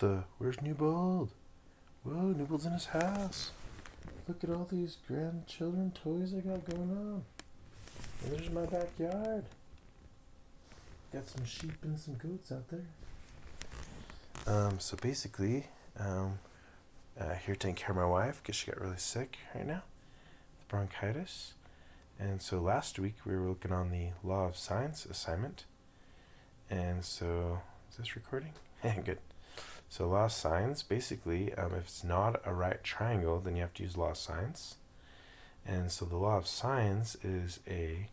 Where's Newbold? Whoa, Newbold's in his house. Look at all these grandchildren toys I got going on. And there's my backyard. Got some sheep and some goats out there. So basically, here taking care of my wife because she got really sick right now, with bronchitis. And so last week we were looking on the Law of Science assignment. And so, is this recording? Good. So law of sines, basically, if it's not a right triangle, then you have to use law of sines. And so the law of sines is a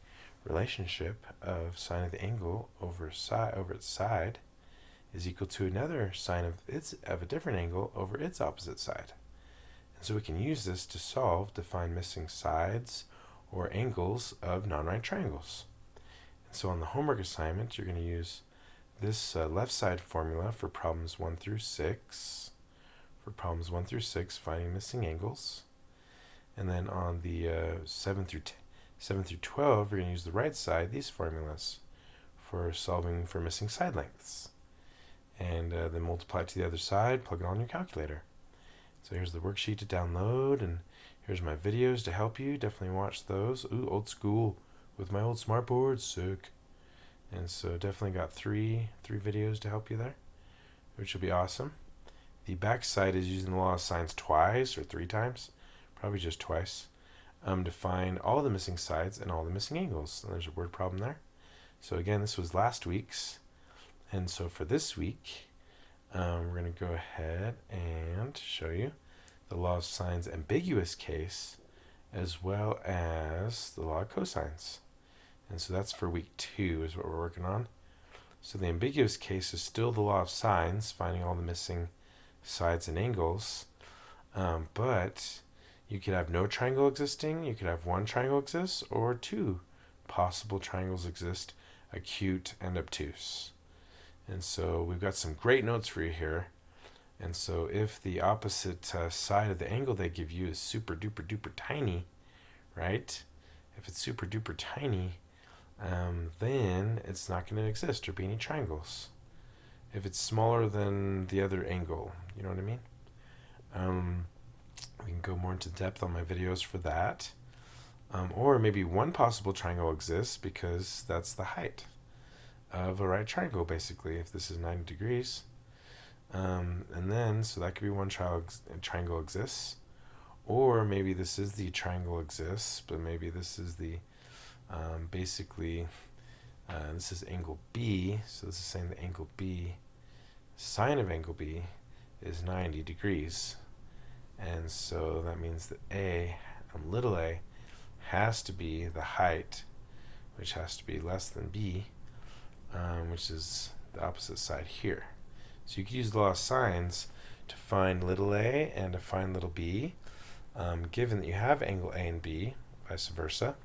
relationship of sine of the angle over its side is equal to another sine of a different angle over its opposite side. And so we can use this to find missing sides or angles of non-right triangles. And so on the homework assignment, you're going to use this left side formula for problems 1 through 6. For problems 1 through 6, finding missing angles. And then on the 7 through 12, you're going to use the right side, these formulas, for solving for missing side lengths. And then multiply it to the other side, plug it on your calculator. So here's the worksheet to download, and here's my videos to help you. Definitely watch those. Ooh, old school with my old smartboard, sick. And so definitely got three videos to help you there, which will be awesome. The back side is using the law of sines twice or 3 times, probably just twice, to find all the missing sides and all the missing angles. And there's a word problem there. So again, this was last week's. And so for this week, we're going to go ahead and show you the law of sines ambiguous case as well as the law of cosines. And so that's for week 2 is what we're working on. So the ambiguous case is still the law of sines, finding all the missing sides and angles. But you could have no triangle existing, you could have one triangle exist, or 2 possible triangles exist, acute and obtuse. And so we've got some great notes for you here. And so if the opposite side of the angle they give you is super duper duper tiny, right? If it's super duper tiny, then it's not going to exist or be any triangles. If it's smaller than the other angle, you know what I mean? We can go more into depth on my videos for that. Or maybe one possible triangle exists because that's the height of a right triangle, basically, if this is 90 degrees. And then, so that could be one triangle exists. Or maybe this is the triangle exists, but maybe this is the this is angle B, so this is saying the angle B, sine of angle B is 90 degrees. And so that means that little a, has to be the height, which has to be less than B, which is the opposite side here. So you can use the law of sines to find little a and to find little b, given that you have angle A and B, vice versa.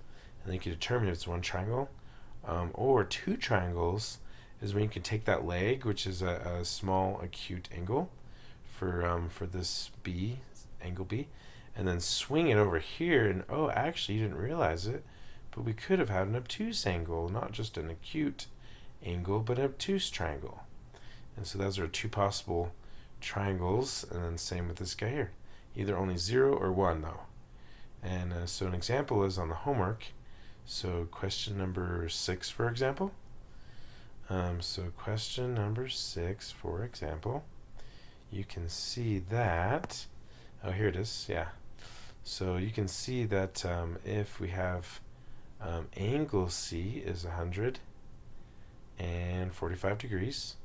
And then you can determine if it's one triangle or 2 triangles is when you can take that leg, which is a small acute angle for this B, angle B, and then swing it over here. And actually, you didn't realize it, but we could have had an obtuse angle, not just an acute angle, but an obtuse triangle. And so those are 2 possible triangles. And then same with this guy here, either only 0 or 1 though. And so an example is on the homework. So question number 6, for example. So question number 6, for example, you can see that, here it is, yeah. So you can see that if we have angle C is 145 degrees,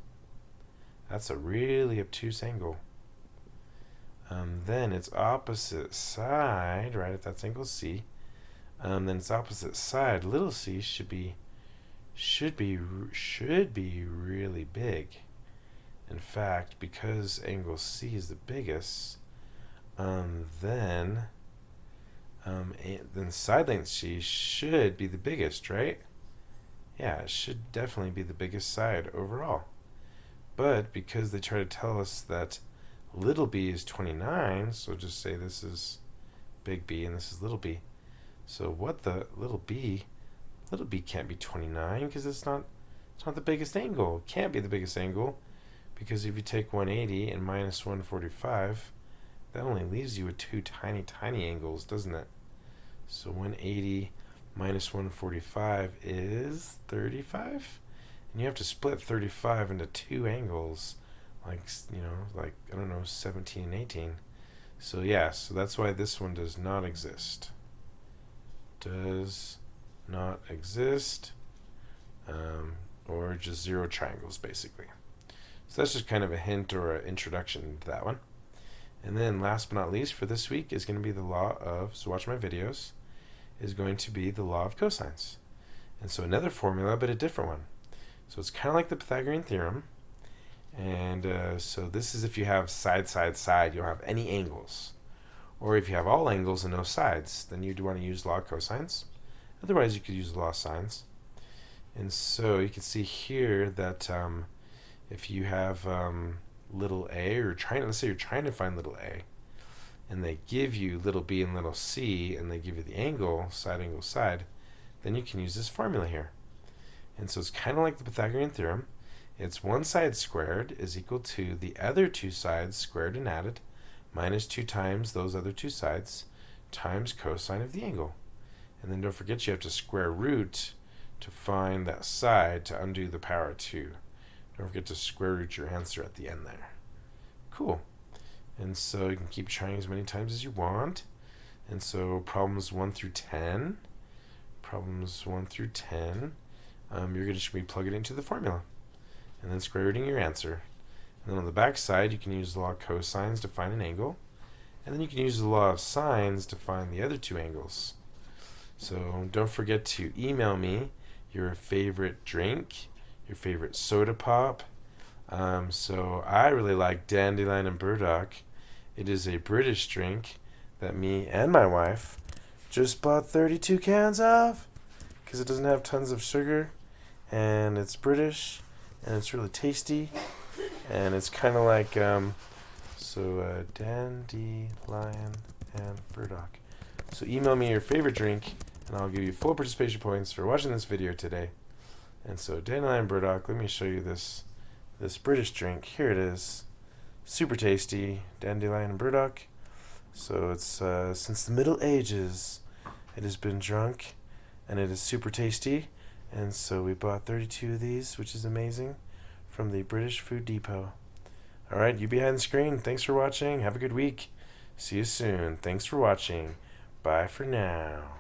that's a really obtuse angle. Then its opposite side, right, if that's angle C, then its opposite side, little c, should be really big. In fact, because angle C is the biggest, then side length C should be the biggest, right? Yeah, it should definitely be the biggest side overall. But because they try to tell us that little b is 29, so just say this is big B and this is little b. So what the little b can't be 29 because it's not the biggest angle. It can't be the biggest angle because if you take 180 and minus 145, that only leaves you with two tiny, tiny angles, doesn't it? So 180 minus 145 is 35. And you have to split 35 into two angles, like, like, I don't know, 17 and 18. So yeah, so that's why this one does not exist. Does not exist, or just zero triangles, basically. So that's just kind of a hint or an introduction to that one. And then last but not least for this week is going to be the law of, so watch my videos, is going to be the law of cosines. And so another formula, but a different one. So it's kind of like the Pythagorean theorem. And so this is if you have side, side, side, you don't have any angles. Or if you have all angles and no sides, then you'd want to use law of cosines. Otherwise, you could use the law of sines. And so you can see here that if you have little a, or let's say you're trying to find little a, and they give you little b and little c, and they give you the angle, side, angle, side, then you can use this formula here. And so it's kind of like the Pythagorean theorem. It's one side squared is equal to the other two sides squared and added, minus 2 times those other two sides, times cosine of the angle. And then don't forget you have to square root to find that side to undo the power of 2. Don't forget to square root your answer at the end there. Cool. And so you can keep trying as many times as you want. And so problems 1 through 10, you're going to be plugging it into the formula and then square rooting your answer. And then on the back side, you can use the law of cosines to find an angle. And then you can use the law of sines to find the other two angles. So don't forget to email me your favorite drink, your favorite soda pop. So I really like Dandelion and Burdock. It is a British drink that me and my wife just bought 32 cans of because it doesn't have tons of sugar, and it's British, and it's really tasty, and it's kind of like Dandelion and Burdock. So email me your favorite drink, and I'll give you full participation points for watching this video today. And so Dandelion and Burdock, let me show you this British drink. Here it is. Super tasty, Dandelion and Burdock. So it's since the Middle Ages it has been drunk, and it is super tasty. And so we bought 32 of these, which is amazing, from the British Food Depot. Alright, you behind the screen, thanks for watching. Have a good week. See you soon. Thanks for watching. Bye for now.